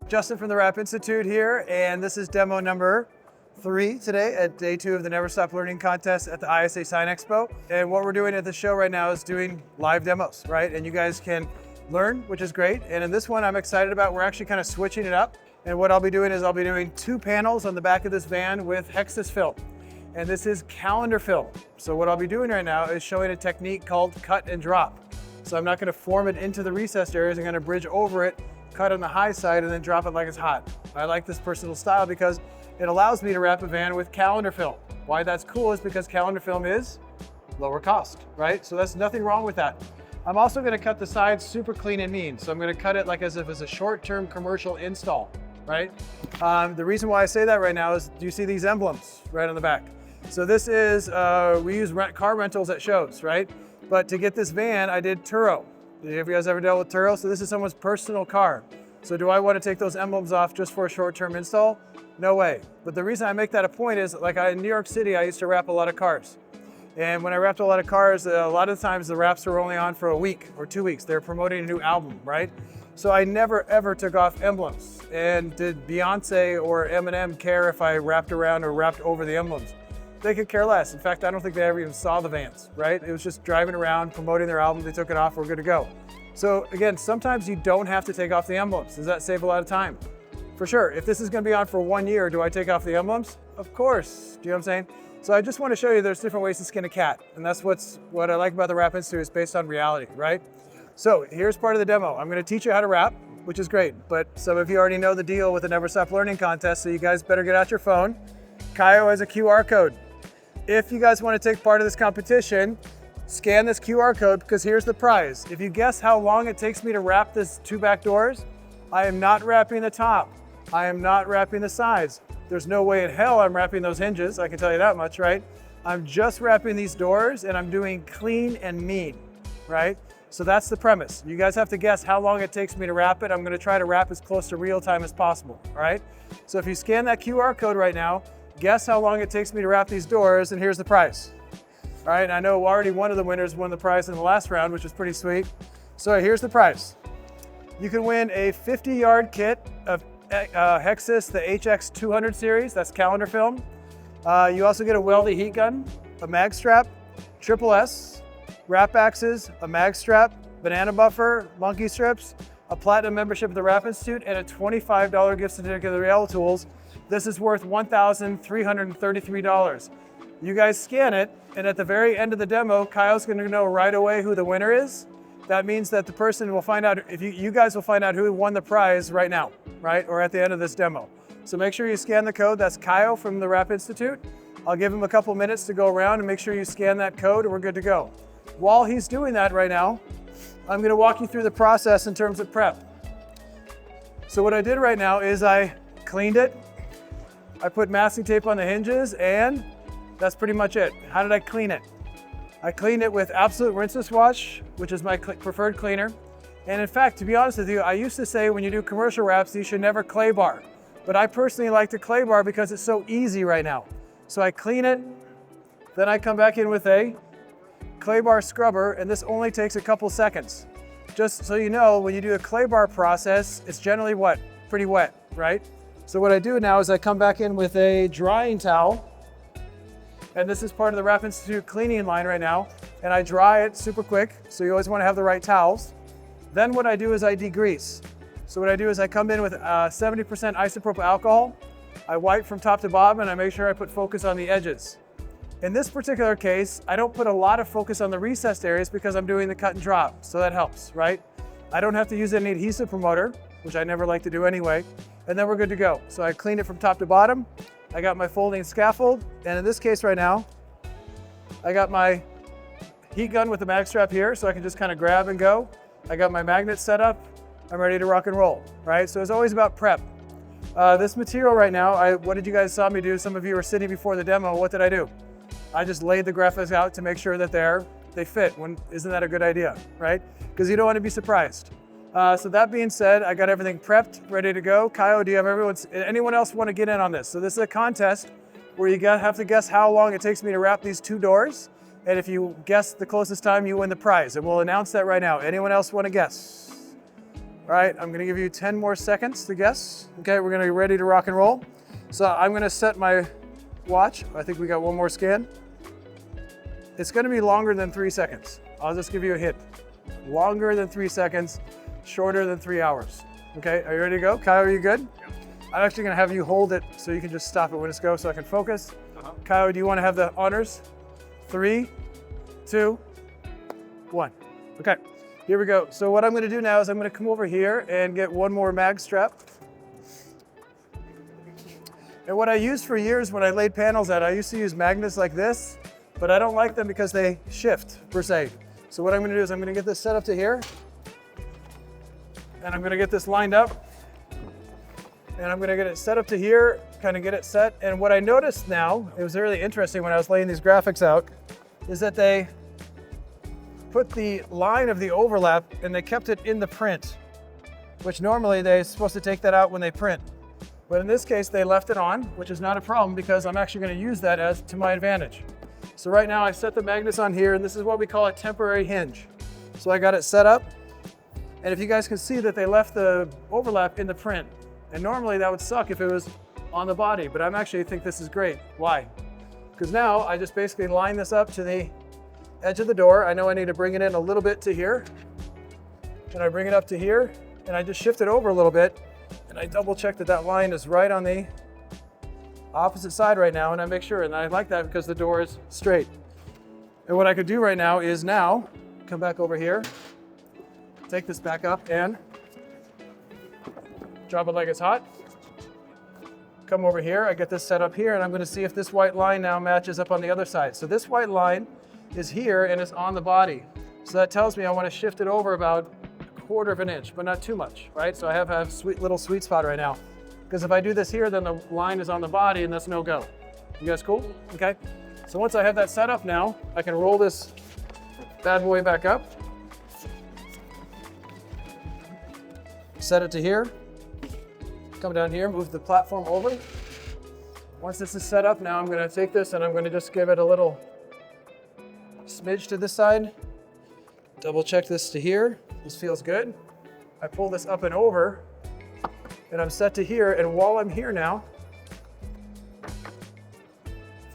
Justin from the Wrap Institute here, and this is demo number 3 today at day 2 of the Never Stop Learning contest at the ISA Sign Expo. And what we're doing at the show right now is doing live demos, right? And you guys can learn, which is great. And in this one, I'm excited about, we're actually kind of switching it up. And what I'll be doing is I'll be doing 2 panels on the back of this van with Hexis film. And this is calendar film. So what I'll be doing right now is showing a technique called cut and drop. So I'm not going to form it into the recessed areas. I'm going to bridge over it, cut on the high side, and then drop it like it's hot. I like this personal style because it allows me to wrap a van with calendar film. Why that's cool is because calendar film is lower cost, right? So that's nothing wrong with that. I'm also going to cut the sides super clean and mean. So I'm going to cut it like as if it's a short-term commercial install, right? The reason why I say that right now is, do you see these emblems right on the back? So this is, we use car rentals at shows, right? But to get this van, I did Turo. Have you guys ever dealt with Turo? So this is someone's personal car. So do I want to take those emblems off just for a short-term install? No way. But the reason I make that a point is, like in New York City, I used to wrap a lot of cars. And when I wrapped a lot of cars, a lot of times the wraps were only on for a week or 2 weeks. They're promoting a new album, right? So I never ever took off emblems. And did Beyonce or Emblem care if I wrapped around or wrapped over the emblems? They could care less. In fact, I don't think they ever even saw the vans, right? It was just driving around, promoting their album. They took it off, we're good to go. So again, sometimes you don't have to take off the emblems. Does that save a lot of time? For sure. If this is going to be on for 1 year, do I take off the emblems? Of course. Do you know what I'm saying? So I just want to show you there's different ways to skin a cat. And that's what I like about the Wrap Institute is based on reality, right? So here's part of the demo. I'm going to teach you how to wrap, which is great. But some of you already know the deal with the Never Stop Learning contest, so you guys better get out your phone. Kaio has a QR code. If you guys want to take part of this competition, scan this QR code because here's the prize. If you guess how long it takes me to wrap this 2 back doors, I am not wrapping the top. I am not wrapping the sides. There's no way in hell I'm wrapping those hinges, I can tell you that much, right? I'm just wrapping these doors and I'm doing clean and mean, right? So that's the premise. You guys have to guess how long it takes me to wrap it. I'm going to try to wrap as close to real time as possible, all right? So if you scan that QR code right now, guess how long it takes me to wrap these doors, and here's the prize. All right, I know already one of the winners won the prize in the last round, which was pretty sweet. So here's the prize. You can win a 50-yard kit of Hexis, the HX200 series, that's calendar film. You also get a weldy heat gun, a mag strap, triple S, wrap axes, a mag strap, banana buffer, monkey strips, a platinum membership at the Wrap Institute, and a $25 gift certificate of Real Tools. This is worth $1,333. You guys scan it, and at the very end of the demo, Kyle's going to know right away who the winner is. That means that the person will find out, if you guys will find out who won the prize right now, right? Or at the end of this demo. So make sure you scan the code. That's Kyle from the Wrap Institute. I'll give him a couple minutes to go around and make sure you scan that code and we're good to go. While he's doing that right now, I'm going to walk you through the process in terms of prep. So what I did right now is I cleaned it. I put masking tape on the hinges, and that's pretty much it. How did I clean it? I cleaned it with Absolute Rinseless Wash, which is my preferred cleaner. And in fact, to be honest with you, I used to say when you do commercial wraps, you should never clay bar. But I personally like to clay bar because it's so easy right now. So I clean it, then I come back in with a clay bar scrubber, and this only takes a couple seconds. Just so you know, when you do a clay bar process, it's generally what? Pretty wet, right? So what I do now is I come back in with a drying towel, and this is part of the Wrap Institute cleaning line right now, and I dry it super quick, so you always want to have the right towels. Then what I do is I degrease. So what I do is I come in with 70% isopropyl alcohol, I wipe from top to bottom, and I make sure I put focus on the edges. In this particular case, I don't put a lot of focus on the recessed areas because I'm doing the cut and drop, so that helps, right? I don't have to use any adhesive promoter, which I never like to do anyway. And then we're good to go. So I cleaned it from top to bottom. I got my folding scaffold. And in this case right now, I got my heat gun with the mag strap here, so I can just kind of grab and go. I got my magnet set up. I'm ready to rock and roll, right? So it's always about prep. This material right now, what did you guys saw me do? Some of you were sitting before the demo. What did I do? I just laid the graphics out to make sure that they fit. Isn't that a good idea, right? Because you don't want to be surprised. So that being said, I got everything prepped, ready to go. Kyle, do you have anyone else want to get in on this? So this is a contest where you have to guess how long it takes me to wrap these 2 doors. And if you guess the closest time, you win the prize. And we'll announce that right now. Anyone else want to guess? All right, I'm gonna give you 10 more seconds to guess. Okay, we're gonna be ready to rock and roll. So I'm gonna set my watch. I think we got one more scan. It's gonna be longer than 3 seconds. I'll just give you a hint. Longer than 3 seconds, shorter than 3 hours. Okay, are you ready to go? Kyle, are you good? Yeah. I'm actually gonna have you hold it so you can just stop it when it's go so I can focus. Kyle, do you wanna have the honors? 3, 2, 1. Okay, here we go. So what I'm gonna do now is I'm gonna come over here and get one more mag strap. And what I used for years when I laid panels out, I used to use magnets like this, but I don't like them because they shift, per se. So what I'm gonna do is I'm gonna get this set up to here, and I'm gonna get this lined up, and I'm gonna get it set up to here, kind of get it set. And what I noticed now, it was really interesting when I was laying these graphics out, is that they put the line of the overlap and they kept it in the print, which normally they're supposed to take that out when they print. But in this case, they left it on, which is not a problem because I'm actually gonna use that as to my advantage. So right now I set the magnets on here, and this is what we call a temporary hinge. So I got it set up, and if you guys can see that they left the overlap in the print, and normally that would suck if it was on the body, but I'm actually think this is great. Why? Because now I just basically line this up to the edge of the door. I know I need to bring it in a little bit to here, and I bring it up to here, and I just shift it over a little bit, and I double check that that line is right on the opposite side right now, and I make sure, and I like that because the door is straight. And what I could do right now is now come back over here, take this back up and drop it like it's hot. Come over here, I get this set up here, and I'm gonna see if this white line now matches up on the other side. So this white line is here and it's on the body. So that tells me I wanna shift it over about 1/4 of an inch, but not too much, right? So I have a little sweet spot right now. Because if I do this here, then the line is on the body and that's no go. You guys cool? Okay. So once I have that set up now, I can roll this bad boy back up. Set it to here. Come down here, move the platform over. Once this is set up now, I'm gonna take this and I'm gonna just give it a little smidge to this side. Double check this to here. This feels good. I pull this up and over, and I'm set to here, and while I'm here now,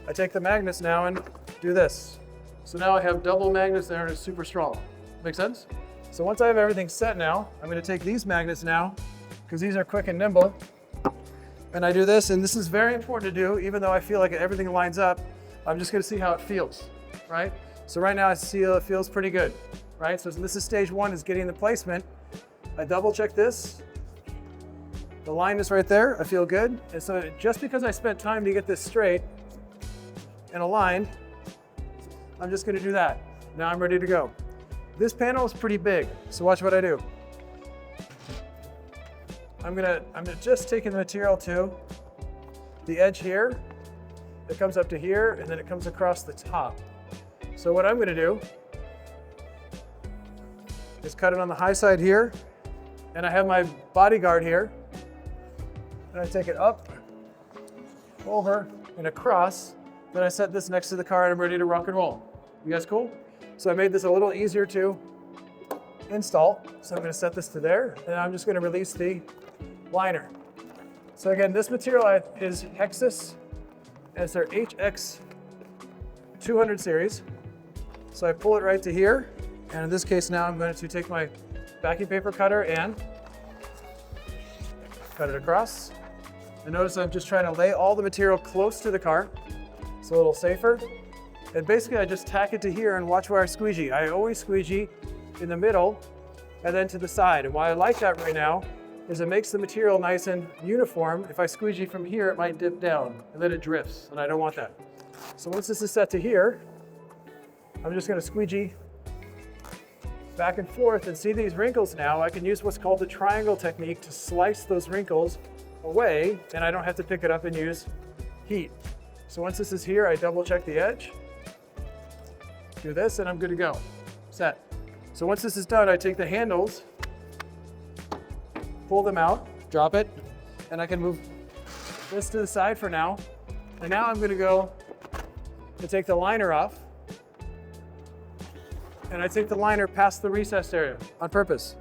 I take the magnets now and do this. So now I have double magnets there and it's super strong. Make sense? So once I have everything set now, I'm gonna take these magnets now, because these are quick and nimble, and I do this, and this is very important to do, even though I feel like everything lines up, I'm just gonna see how it feels, right? So right now I see it feels pretty good, right? So this is stage one, is getting the placement. I double check this. The line is right there, I feel good. And so just because I spent time to get this straight and aligned, I'm just gonna do that. Now I'm ready to go. This panel is pretty big, so watch what I do. I'm just taking the material to the edge here. It comes up to here, and then it comes across the top. So what I'm gonna do is cut it on the high side here, and I have my bodyguard here, and I take it up, over, and across. Then I set this next to the car, and I'm ready to rock and roll. You guys cool? So I made this a little easier to install. So I'm gonna set this to there, and I'm just gonna release the liner. So again, this material is Hexis, and it's their HX200 series. So I pull it right to here, and in this case now I'm going to take my backing paper cutter and cut it across. And notice I'm just trying to lay all the material close to the car, so a little safer. And basically I just tack it to here and watch where I squeegee. I always squeegee in the middle and then to the side. And why I like that right now is it makes the material nice and uniform. If I squeegee from here, it might dip down and then it drifts, and I don't want that. So once this is set to here, I'm just gonna squeegee back and forth, and see these wrinkles now. I can use what's called the triangle technique to slice those wrinkles away, and I don't have to pick it up and use heat. So once this is here, I double check the edge, do this, and I'm good to go. Set. So once this is done, I take the handles, pull them out, drop it, and I can move this to the side for now. And now I'm gonna go and take the liner off, and I take the liner past the recessed area on purpose.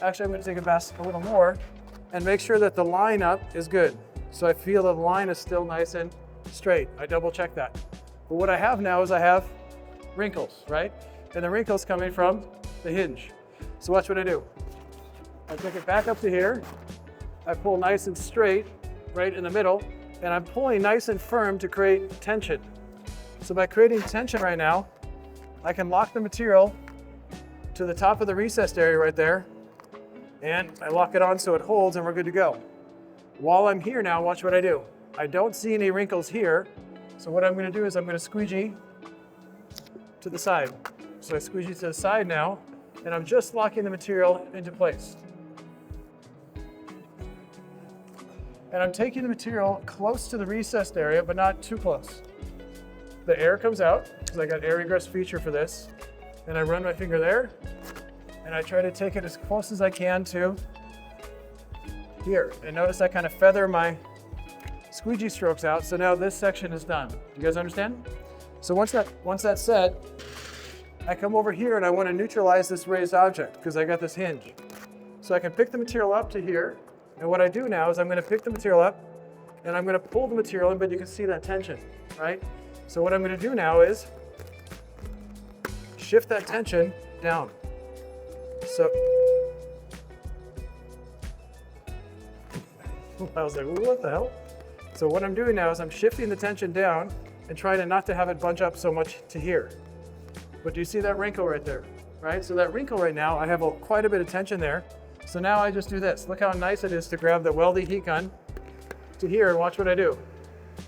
Actually, I'm going to take it back a little more and make sure that the line up is good. So I feel the line is still nice and straight. I double check that. But what I have now is I have wrinkles, right? And the wrinkles coming from the hinge. So watch what I do. I take it back up to here. I pull nice and straight right in the middle, and I'm pulling nice and firm to create tension. So by creating tension right now, I can lock the material to the top of the recessed area right there, and I lock it on so it holds and we're good to go. While I'm here now, watch what I do. I don't see any wrinkles here, so what I'm going to do is I'm going to squeegee to the side. So I squeegee to the side now, and I'm just locking the material into place. And I'm taking the material close to the recessed area, but not too close. The air comes out, because I got air egress feature for this, and I run my finger there, and I try to take it as close as I can to here. And notice I kind of feather my squeegee strokes out, so now this section is done. You guys understand? So once that's set, I come over here and I want to neutralize this raised object, because I got this hinge. So I can pick the material up to here, and what I do now is I'm going to pick the material up, and I'm going to pull the material in, but you can see that tension, right? So what I'm going to do now is shift that tension down. So I was like, what the hell? So what I'm doing now is I'm shifting the tension down and trying not to have it bunch up so much to here. But do you see that wrinkle right there, right? So that wrinkle right now, I have quite a bit of tension there. So now I just do this. Look how nice it is to grab the weldy heat gun to here, and watch what I do.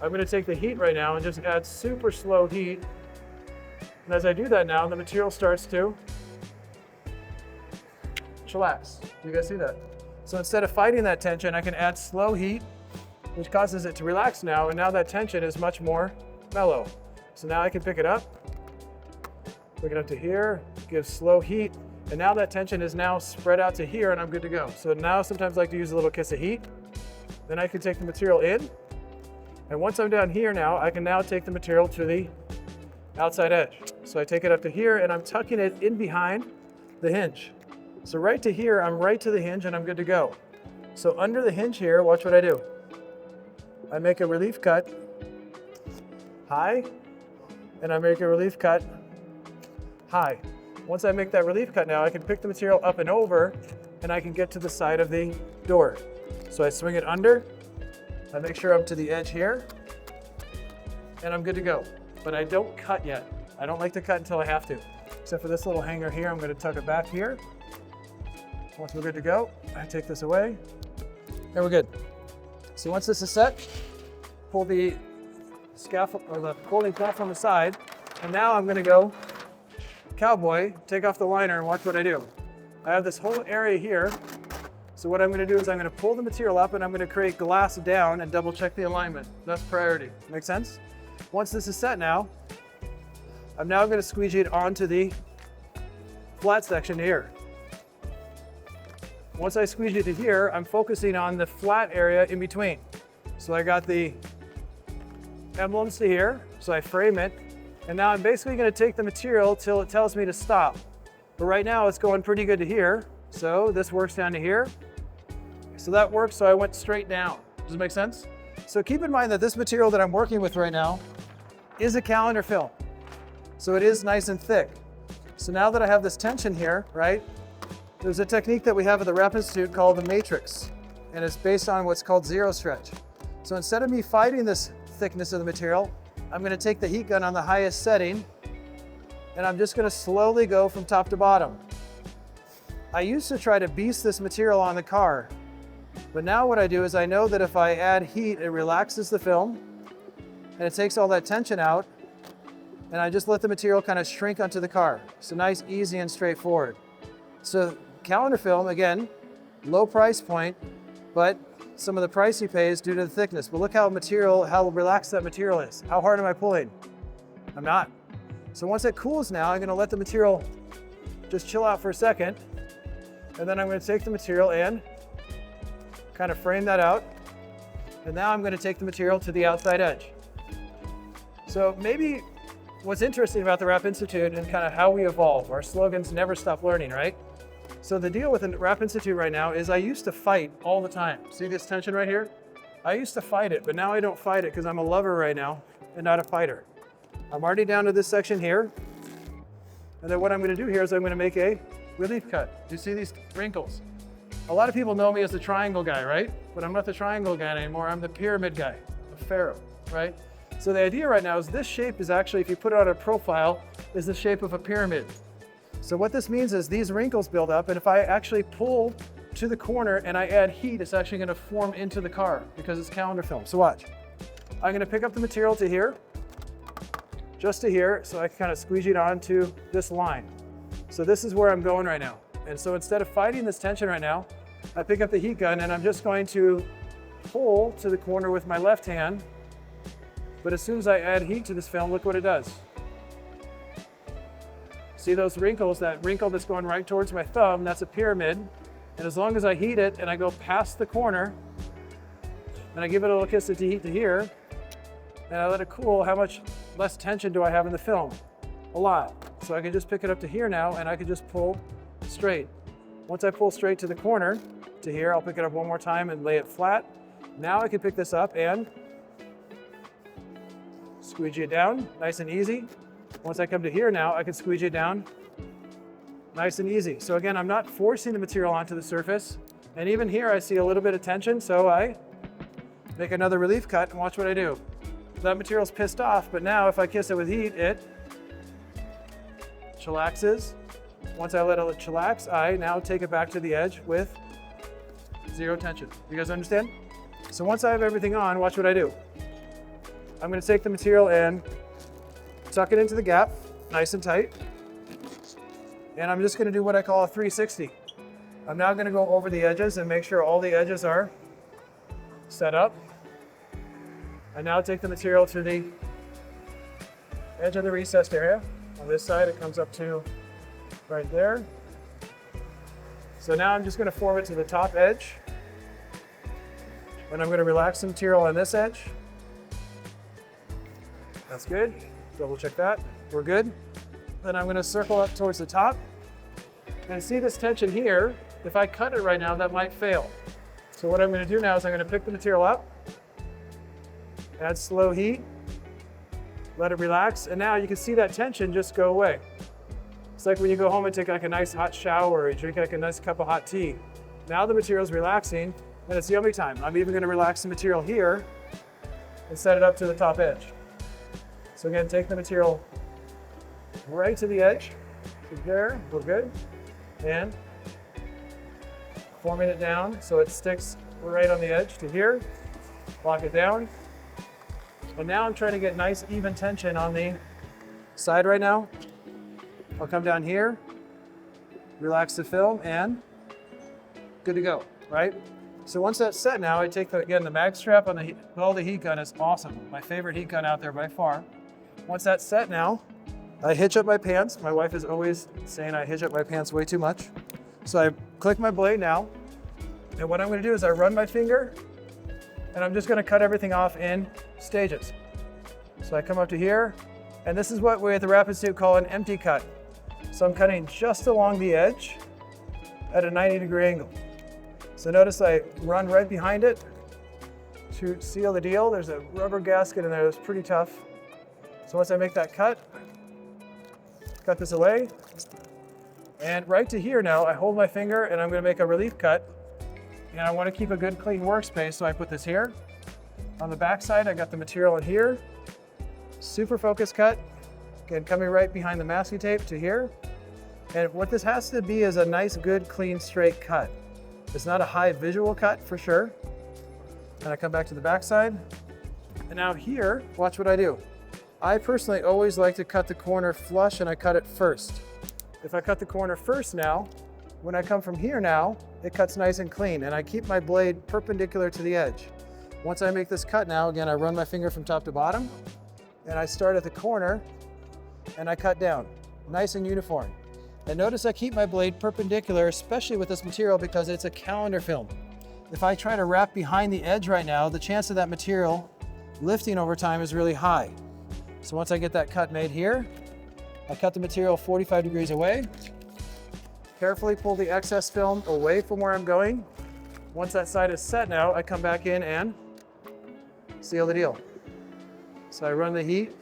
I'm going to take the heat right now and just add super slow heat. And as I do that now, the material starts to chillax. Do you guys see that? So instead of fighting that tension, I can add slow heat, which causes it to relax now, and now that tension is much more mellow. So now I can pick it up to here, give slow heat, and now that tension is now spread out to here, and I'm good to go. So now sometimes I like to use a little kiss of heat. Then I can take the material in, and once I'm down here now, I can now take the material to the outside edge. So I take it up to here, and I'm tucking it in behind the hinge. So right to here, I'm right to the hinge, and I'm good to go. So under the hinge here, watch what I do. I make a relief cut high, and I make a relief cut high. Once I make that relief cut now, I can pick the material up and over, and I can get to the side of the door. So I swing it under, I make sure I'm to the edge here, and I'm good to go. But I don't cut yet. I don't like to cut until I have to. Except for this little hanger here, I'm going to tuck it back here. Once we're good to go, I take this away, and we're good. So once this is set, pull the scaffold or the folding platform aside, and now I'm going to go cowboy, take off the liner, and watch what I do. I have this whole area here, so what I'm going to do is I'm going to pull the material up, and I'm going to create glass down and double check the alignment. That's priority. Make sense? Once this is set now, I'm now going to squeegee it onto the flat section here. Once I squeegee it to here, I'm focusing on the flat area in between. So I got the emblems to here, so I frame it, and now I'm basically going to take the material till it tells me to stop. But right now it's going pretty good to here, so this works down to here. So that works, so I went straight down. Does it make sense? So keep in mind that this material that I'm working with right now is a calendar film. So it is nice and thick. So now that I have this tension here, right, there's a technique that we have at the Rep Institute called the matrix, and it's based on what's called zero stretch. So instead of me fighting this thickness of the material, I'm going to take the heat gun on the highest setting, and I'm just going to slowly go from top to bottom. I used to try to beast this material on the car, but now what I do is I know that if I add heat, it relaxes the film, and it takes all that tension out, and I just let the material kind of shrink onto the car. So nice, easy, and straightforward. So calendar film, again, low price point, but some of the price you pay is due to the thickness. But look how relaxed that material is. How hard am I pulling? I'm not. So once it cools now, I'm going to let the material just chill out for a second. And then I'm going to take the material and kind of frame that out. And now I'm going to take the material to the outside edge. So maybe what's interesting about the Rep Institute and kind of how we evolve, our slogan's never stop learning, right? So the deal with the Wrap Institute right now is I used to fight all the time. See this tension right here? I used to fight it, but now I don't fight it because I'm a lover right now and not a fighter. I'm already down to this section here. And then what I'm going to do here is I'm going to make a relief cut. You see these wrinkles? A lot of people know me as the triangle guy, right? But I'm not the triangle guy anymore. I'm the pyramid guy, the pharaoh, right? So the idea right now is this shape is actually, if you put it on a profile, is the shape of a pyramid. So what this means is these wrinkles build up, and if I actually pull to the corner and I add heat, it's actually going to form into the car because it's calendar film. So watch. I'm going to pick up the material to here, just to here, so I can kind of squeegee it onto this line. So this is where I'm going right now. And so instead of fighting this tension right now, I pick up the heat gun and I'm just going to pull to the corner with my left hand. But as soon as I add heat to this film, look what it does. See those wrinkles, that wrinkle that's going right towards my thumb, that's a pyramid. And as long as I heat it and I go past the corner, and I give it a little kiss of heat to here, and I let it cool, how much less tension do I have in the film? A lot. So I can just pick it up to here now and I can just pull straight. Once I pull straight to the corner, to here, I'll pick it up one more time and lay it flat. Now I can pick this up and squeegee it down, nice and easy. Once I come to here now, I can squeegee it down, nice and easy. So again, I'm not forcing the material onto the surface. And even here, I see a little bit of tension, so I make another relief cut and watch what I do. That material's pissed off, but now if I kiss it with heat, it chillaxes. Once I let it chillax, I now take it back to the edge with zero tension. You guys understand? So once I have everything on, watch what I do. I'm going to take the material and tuck it into the gap, nice and tight. And I'm just going to do what I call a 360. I'm now going to go over the edges and make sure all the edges are set up. I now take the material to the edge of the recessed area. On this side, it comes up to right there. So now I'm just going to form it to the top edge. And I'm going to relax the material on this edge. That's good. Double check that. We're good. Then I'm going to circle up towards the top. And see this tension here? If I cut it right now, that might fail. So what I'm going to do now is I'm going to pick the material up, add slow heat, let it relax, and now you can see that tension just go away. It's like when you go home and take like a nice hot shower or you drink like a nice cup of hot tea. Now the material's relaxing, and it's the only time. I'm even going to relax the material here and set it up to the top edge. So again, take the material right to the edge. There, we're good. And forming it down so it sticks right on the edge to here. Lock it down. And now I'm trying to get nice even tension on the side right now. I'll come down here, relax the film, and good to go, right? So once that's set now, I take, again, the mag strap on the heat gun is awesome. My favorite heat gun out there by far. Once that's set now, I hitch up my pants. My wife is always saying I hitch up my pants way too much. So I click my blade now, and what I'm going to do is I run my finger, and I'm just going to cut everything off in stages. So I come up to here, and this is what we at the Wrap Institute call an empty cut. So I'm cutting just along the edge at a 90-degree angle. So notice I run right behind it to seal the deal. There's a rubber gasket in there that's pretty tough. So once I make that cut this away, and right to here now, I hold my finger and I'm going to make a relief cut. And I want to keep a good clean workspace, so I put this here. On the back side, I got the material in here. Super focus cut. Again, coming right behind the masking tape to here. And what this has to be is a nice, good, clean, straight cut. It's not a high visual cut for sure. And I come back to the back side. And now here, watch what I do. I personally always like to cut the corner flush, and I cut it first. If I cut the corner first now, when I come from here now, it cuts nice and clean, and I keep my blade perpendicular to the edge. Once I make this cut now, again, I run my finger from top to bottom, and I start at the corner, and I cut down, nice and uniform. And notice I keep my blade perpendicular, especially with this material, because it's a calendar film. If I try to wrap behind the edge right now, the chance of that material lifting over time is really high. So once I get that cut made here, I cut the material 45 degrees away, Carefully pull the excess film away from where I'm going. Once that side is set now, I come back in and seal the deal. So I run the heat,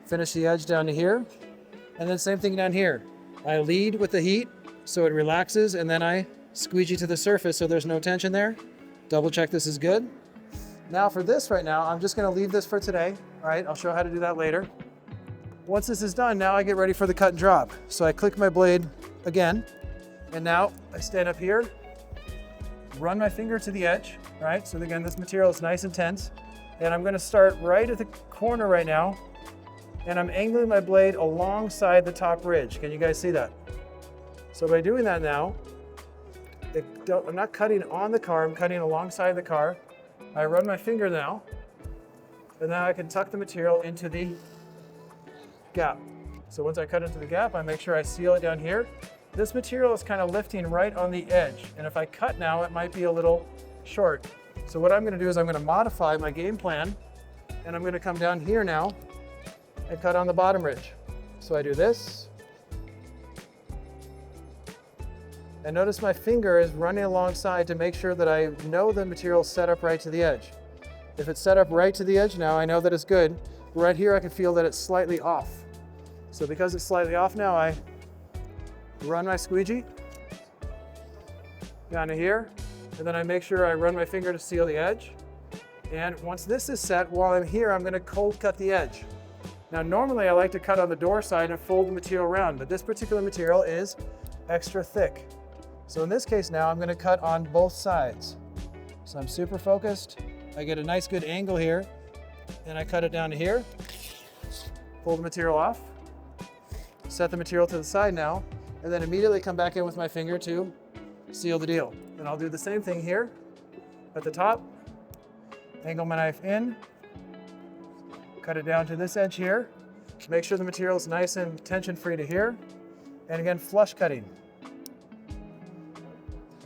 finish the edge down to here, and then same thing down here. I lead with the heat so it relaxes, and then I squeegee to the surface so there's no tension there. Double check this is good. Now for this right now, I'm just gonna leave this for today. All right, I'll show how to do that later. Once this is done, now I get ready for the cut and drop. So I click my blade again, and now I stand up here, run my finger to the edge, right? So again, this material is nice and tense. And I'm gonna start right at the corner right now, and I'm angling my blade alongside the top ridge. Can you guys see that? So by doing that now, I'm not cutting on the car, I'm cutting alongside the car. I run my finger now, and now I can tuck the material into the gap. So once I cut into the gap, I make sure I seal it down here. This material is kind of lifting right on the edge, and if I cut now, it might be a little short. So what I'm gonna do is I'm gonna modify my game plan, and I'm gonna come down here now and cut on the bottom ridge. So I do this, and notice my finger is running alongside to make sure that I know the material is set up right to the edge. If it's set up right to the edge now, I know that it's good. Right here, I can feel that it's slightly off. So because it's slightly off now, I run my squeegee down to here, and then I make sure I run my finger to seal the edge. And once this is set, while I'm here, I'm gonna cold cut the edge. Now, normally I like to cut on the door side and fold the material around, but this particular material is extra thick. So in this case now, I'm gonna cut on both sides. So I'm super focused. I get a nice good angle here, and I cut it down to here, pull the material off, set the material to the side now, and then immediately come back in with my finger to seal the deal. And I'll do the same thing here at the top, angle my knife in, cut it down to this edge here, make sure the material is nice and tension-free to here, and again, flush cutting.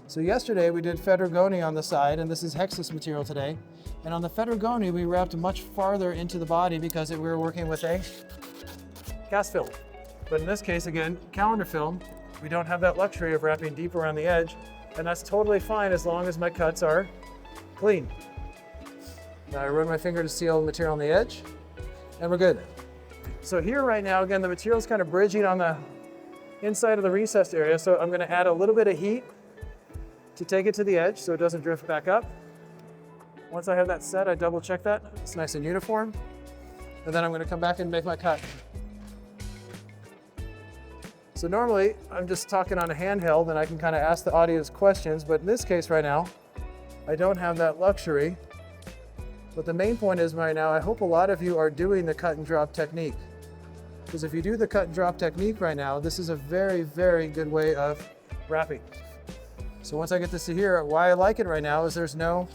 So yesterday we did Federgoni on the side, and this is Hexis material today. And on the Federgoni, we wrapped much farther into the body because we were working with a cast film. But in this case, again, calendar film, we don't have that luxury of wrapping deep around the edge, and that's totally fine as long as my cuts are clean. Now I run my finger to seal the material on the edge, and we're good. So here right now, again, the material is kind of bridging on the inside of the recessed area, so I'm gonna add a little bit of heat to take it to the edge so it doesn't drift back up. Once I have that set, I double check that. It's nice and uniform. And then I'm gonna come back and make my cut. So normally, I'm just talking on a handheld and I can kind of ask the audience questions, but in this case right now, I don't have that luxury. But the main point is right now, I hope a lot of you are doing the cut and drop technique. Because if you do the cut and drop technique right now, this is a very, very good way of wrapping. So once I get this to here, why I like it right now is there's no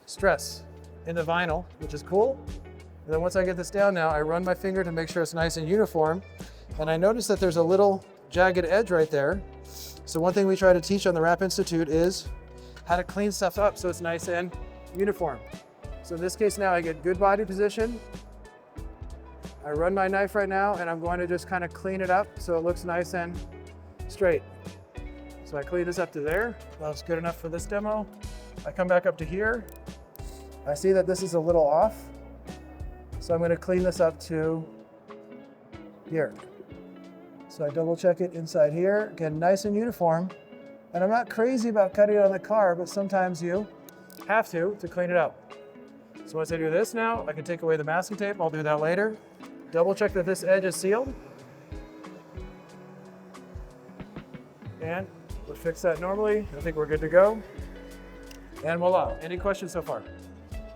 stress in the vinyl, which is cool. And then once I get this down now, I run my finger to make sure it's nice and uniform. And I notice that there's a little jagged edge right there. So one thing we try to teach on the Wrap Institute is how to clean stuff up so it's nice and uniform. So in this case now, I get good body position. I run my knife right now, and I'm going to just kind of clean it up so it looks nice and straight. So I clean this up to there. That's good enough for this demo. I come back up to here. I see that this is a little off. So I'm going to clean this up to here. So I double check it inside here. Again, nice and uniform. And I'm not crazy about cutting it on the car, but sometimes you have to clean it up. So once I do this now, I can take away the masking tape. I'll do that later. Double check that this edge is sealed. And we'll fix that normally. I think we're good to go. And voila. Any questions so far?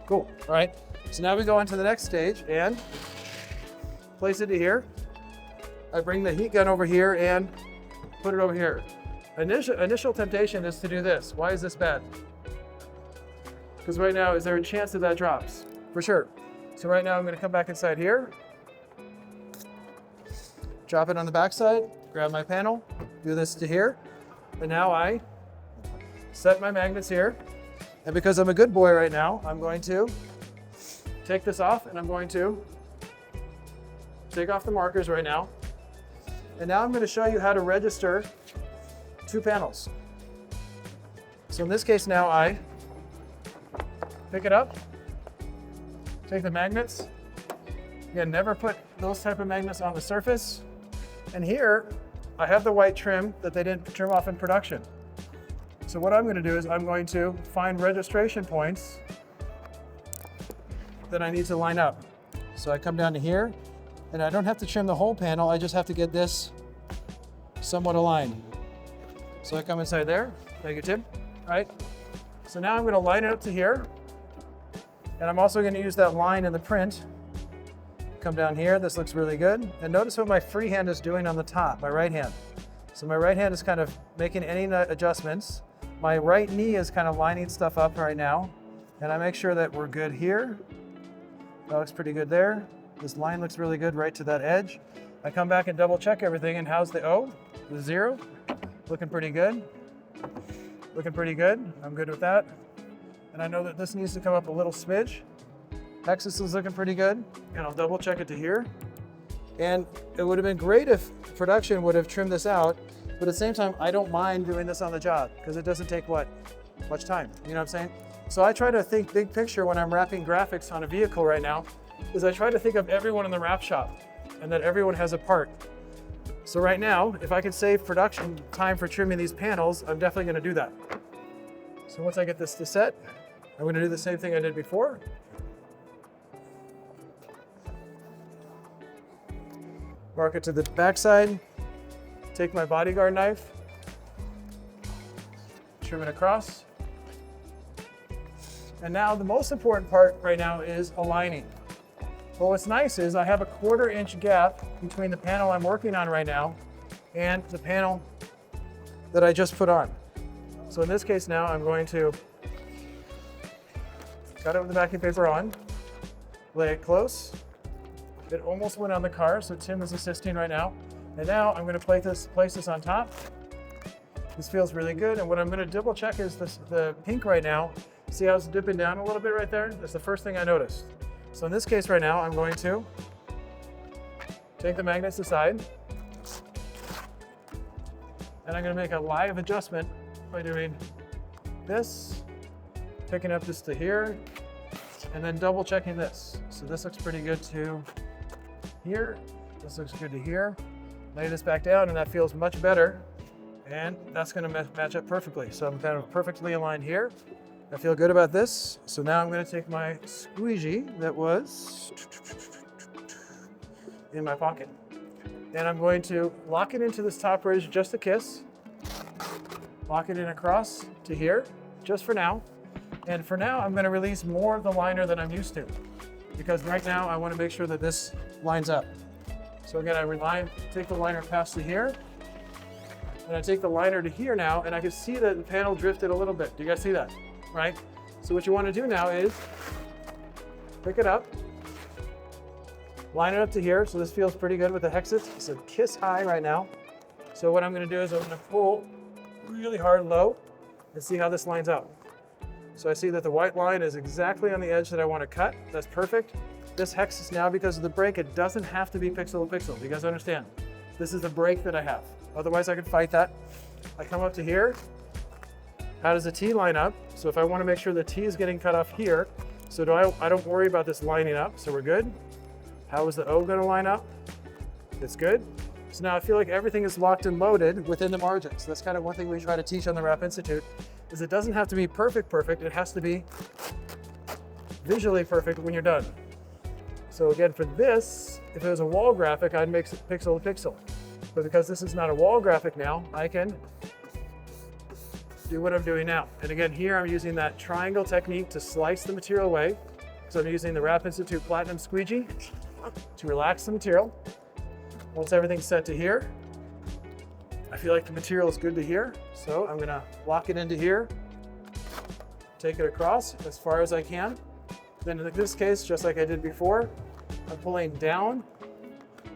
Cool. All right. So now we go on to the next stage and place it to here. I bring the heat gun over here and put it over here. Initial temptation is to do this. Why is this bad? Because right now, is there a chance that that drops? For sure. So right now I'm going to come back inside here, drop it on the backside, grab my panel, do this to here, and now I set my magnets here. And because I'm a good boy right now, I'm going to take this off, and I'm going to take off the markers right now. And now I'm going to show you how to register 2 panels. So in this case now I pick it up, take the magnets. Again, never put those type of magnets on the surface. And here I have the white trim that they didn't trim off in production. So what I'm going to do is I'm going to find registration points that I need to line up. So I come down to here, and I don't have to trim the whole panel, I just have to get this somewhat aligned. So I come inside there. Thank you, Tim. All right. So now I'm going to line it up to here, and I'm also going to use that line in the print. Come down here, this looks really good. And notice what my free hand is doing on the top, my right hand. So my right hand is kind of making any adjustments. My right knee is kind of lining stuff up right now. And I make sure that we're good here. That looks pretty good there. This line looks really good right to that edge. I come back and double check everything, and how's the O? The 0? Looking pretty good. Looking pretty good. I'm good with that. And I know that this needs to come up a little smidge. Hexis is looking pretty good. And I'll double check it to here. And it would have been great if production would have trimmed this out, but at the same time, I don't mind doing this on the job because it doesn't take much time, you know what I'm saying? So I try to think big picture when I'm wrapping graphics on a vehicle right now, is I try to think of everyone in the wrap shop and that everyone has a part. So right now, if I could save production time for trimming these panels, I'm definitely gonna do that. So once I get this to set, I'm gonna do the same thing I did before. Mark it to the backside, take my bodyguard knife, trim it across. And now the most important part right now is aligning. Well, what's nice is I have a 1/4 inch gap between the panel I'm working on right now and the panel that I just put on. So in this case now, I'm going to cut it with the backing paper on, lay it close. It almost went on the car, so Tim is assisting right now. And now I'm going to place this on top. This feels really good. And what I'm going to double check is the pink right now. See how it's dipping down a little bit right there? That's the first thing I noticed. So in this case right now, I'm going to take the magnets aside. And I'm going to make a live adjustment by doing this, picking up this to here, and then double checking this. So this looks pretty good to here. This looks good to here. Lay this back down, and that feels much better. And that's going to match up perfectly. So I'm kind of perfectly aligned here. I feel good about this. So now I'm going to take my squeegee that was in my pocket. And I'm going to lock it into this top ridge just a kiss. Lock it in across to here, just for now. And for now, I'm going to release more of the liner than I'm used to. Because right now, I want to make sure that this lines up. So again, I take the liner past to here. And I take the liner to here now, and I can see that the panel drifted a little bit. Do you guys see that? Right? So what you want to do now is pick it up, line it up to here. So this feels pretty good with the Hexis. It's a kiss high right now. So what I'm going to do is I'm going to pull really hard low and see how this lines up. So I see that the white line is exactly on the edge that I want to cut. That's perfect. This Hexis now, because of the brake, it doesn't have to be pixel to pixel. Do you guys understand? This is the brake that I have. Otherwise I could fight that. I come up to here. How does the T line up? So if I want to make sure the T is getting cut off here, so I don't worry about this lining up, so we're good. How is the O going to line up? It's good. So now I feel like everything is locked and loaded within the margins. That's kind of one thing we try to teach on the Wrap Institute, is it doesn't have to be perfect. It has to be visually perfect when you're done. So again, for this, if it was a wall graphic, I'd make it pixel to pixel. But because this is not a wall graphic now, I can do what I'm doing now. And again, here I'm using that triangle technique to slice the material away. So I'm using the Wrap Institute Platinum Squeegee to relax the material. Once everything's set to here, I feel like the material is good to here. So I'm gonna lock it into here, take it across as far as I can. Then in this case, just like I did before, I'm pulling down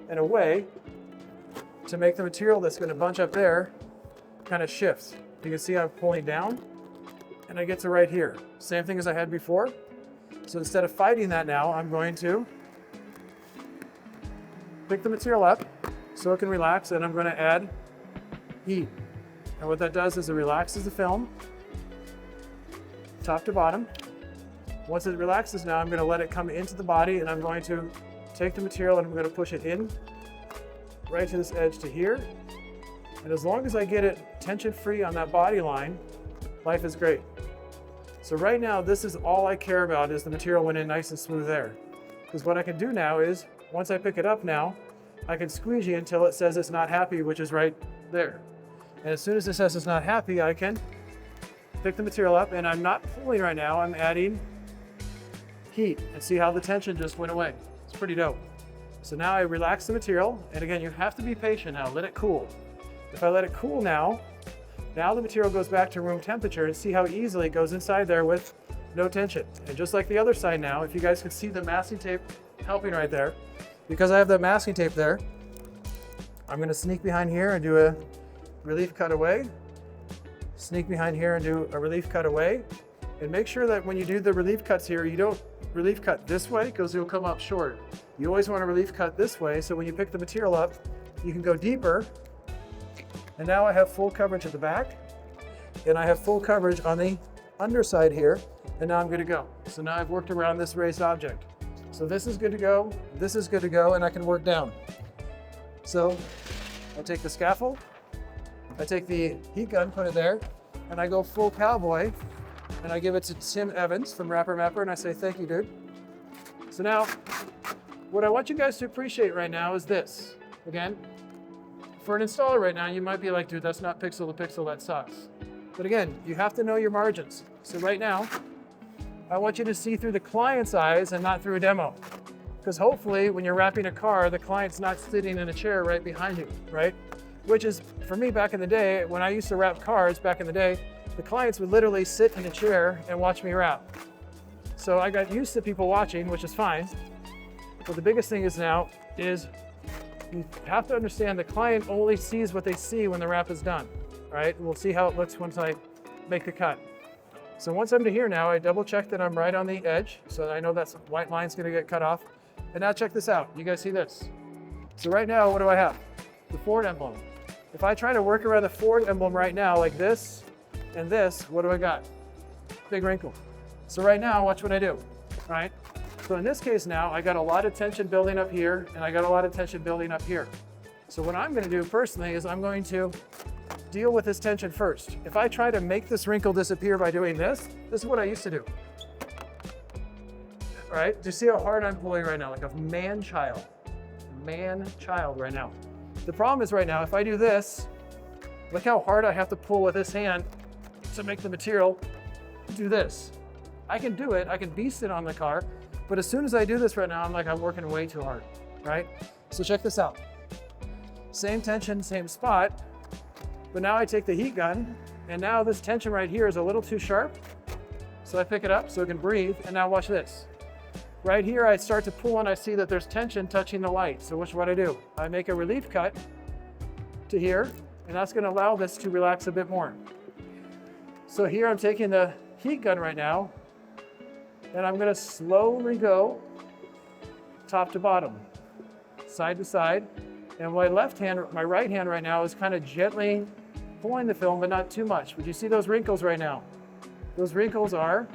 and away to make the material that's gonna bunch up there kind of shifts. You can see I'm pulling down and I get to right here. Same thing as I had before. So instead of fighting that now, I'm going to pick the material up so it can relax, and I'm going to add heat. And what that does is it relaxes the film, top to bottom. Once it relaxes now, I'm going to let it come into the body, and I'm going to take the material and I'm going to push it in right to this edge to here. And as long as I get it tension-free on that body line, life is great. So right now, this is all I care about, is the material went in nice and smooth there. Because what I can do now is, once I pick it up now, I can squeegee until it says it's not happy, which is right there. And as soon as it says it's not happy, I can pick the material up, and I'm not pulling right now, I'm adding heat, and see how the tension just went away. It's pretty dope. So now I relax the material, and again, you have to be patient now, let it cool. If I let it cool now the material goes back to room temperature, and see how easily it goes inside there with no tension. And just like the other side now, if you guys can see the masking tape helping right there, because I have the masking tape there, I'm gonna sneak behind here and do a relief cutaway, sneak behind here and do a relief cutaway, and make sure that when you do the relief cuts here, you don't relief cut this way because it'll come up short. You always want to relief cut this way, so when you pick the material up, you can go deeper. And now I have full coverage at the back, and I have full coverage on the underside here, and now I'm good to go. So now I've worked around this raised object. So this is good to go, this is good to go, and I can work down. So I take the scaffold, I take the heat gun, put it there, and I go full cowboy, and I give it to Tim Evans from Rapper Mapper, and I say, thank you, dude. So now, what I want you guys to appreciate right now is this. Again, for an installer right now, you might be like, dude, that's not pixel to pixel, that sucks. But again, you have to know your margins. So right now, I want you to see through the client's eyes and not through a demo. Because hopefully, when you're wrapping a car, the client's not sitting in a chair right behind you, right? Which is, for me back in the day, when I used to wrap cars back in the day, the clients would literally sit in a chair and watch me wrap. So I got used to people watching, which is fine. But the biggest thing is now is you have to understand the client only sees what they see when the wrap is done, right? We'll see how it looks once I make the cut. So once I'm to here now, I double check that I'm right on the edge, so that I know that white line's gonna get cut off. And now check this out. You guys see this? So right now, what do I have? The Ford emblem. If I try to work around the Ford emblem right now, like this and this, what do I got? Big wrinkle. So right now, watch what I do, right? So in this case now, I got a lot of tension building up here, and I got a lot of tension building up here. So what I'm gonna do personally is I'm going to deal with this tension first. If I try to make this wrinkle disappear by doing this is what I used to do. All right, do you see how hard I'm pulling right now? Like a man-child right now. The problem is right now, if I do this, look how hard I have to pull with this hand to make the material do this. I can do it, I can beast it on the car, but as soon as I do this right now, I'm like, I'm working way too hard, right? So check this out. Same tension, same spot, but now I take the heat gun, and now this tension right here is a little too sharp, so I pick it up so it can breathe, and now watch this. Right here, I start to pull and I see that there's tension touching the light. So what I do? I make a relief cut to here, and that's gonna allow this to relax a bit more. So here I'm taking the heat gun right now, and I'm gonna slowly go top to bottom, side to side. And my right hand right now is kind of gently pulling the film, but not too much. Would you see those wrinkles right now? Those wrinkles are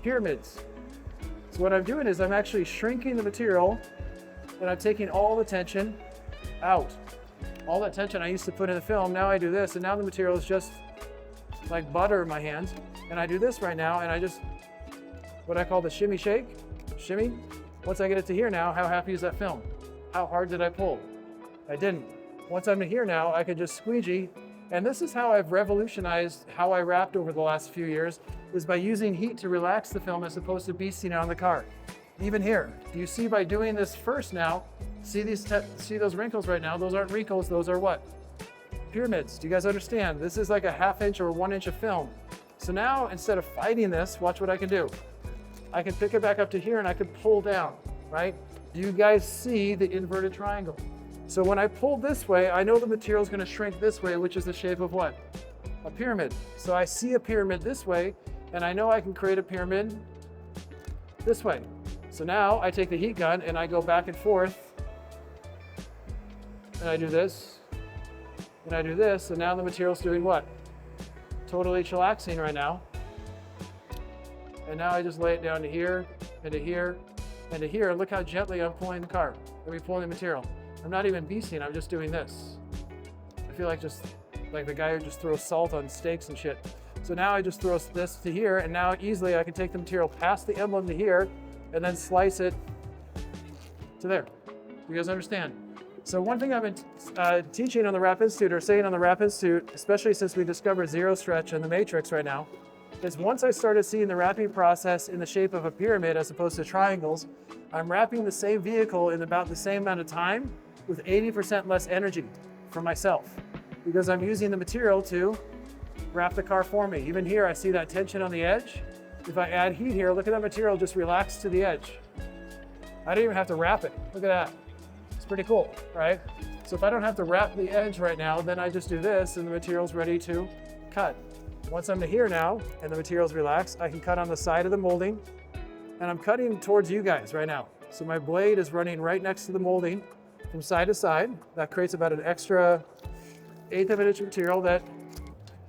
pyramids. So what I'm doing is I'm actually shrinking the material, and I'm taking all the tension out. All that tension I used to put in the film, now I do this, and now the material is just like butter in my hands. And I do this right now, and I just, what I call the shimmy shake, shimmy. Once I get it to here now, how happy is that film? How hard did I pull? I didn't. Once I'm to here now, I can just squeegee. And this is how I've revolutionized how I wrapped over the last few years, is by using heat to relax the film as opposed to beasting it on the car. Even here, do you see by doing this first now, see those wrinkles right now? Those aren't wrinkles, those are what? Pyramids. Do you guys understand? This is like a 1/2 inch or 1 inch of film. So now, instead of fighting this, watch what I can do. I can pick it back up to here and I can pull down, right? Do you guys see the inverted triangle? So when I pull this way, I know the material is going to shrink this way, which is the shape of what? A pyramid. So I see a pyramid this way, and I know I can create a pyramid this way. So now I take the heat gun and I go back and forth, and I do this, and I do this, and now the material's doing what? Totally chillaxing right now. And now I just lay it down to here, and to here, and to here. Look how gently I'm pulling the car. Let me pulling the material. I'm not even beasting, I'm just doing this. I feel like just like the guy who just throws salt on steaks and shit. So now I just throw this to here, and now easily I can take the material past the emblem to here, and then slice it to there. You guys understand? So one thing I've been teaching on the Wrap Institute, or saying on the Wrap Institute, especially since we discovered zero stretch in the matrix right now, is once I started seeing the wrapping process in the shape of a pyramid as opposed to triangles, I'm wrapping the same vehicle in about the same amount of time with 80% less energy for myself, because I'm using the material to wrap the car for me. Even here, I see that tension on the edge. If I add heat here, look at that material just relax to the edge. I don't even have to wrap it. Look at that. It's pretty cool, right? So if I don't have to wrap the edge right now, then I just do this and the material's ready to cut. Once I'm to here now and the material's relaxed, I can cut on the side of the molding, and I'm cutting towards you guys right now. So my blade is running right next to the molding from side to side. That creates about an extra 1/8 of an inch material that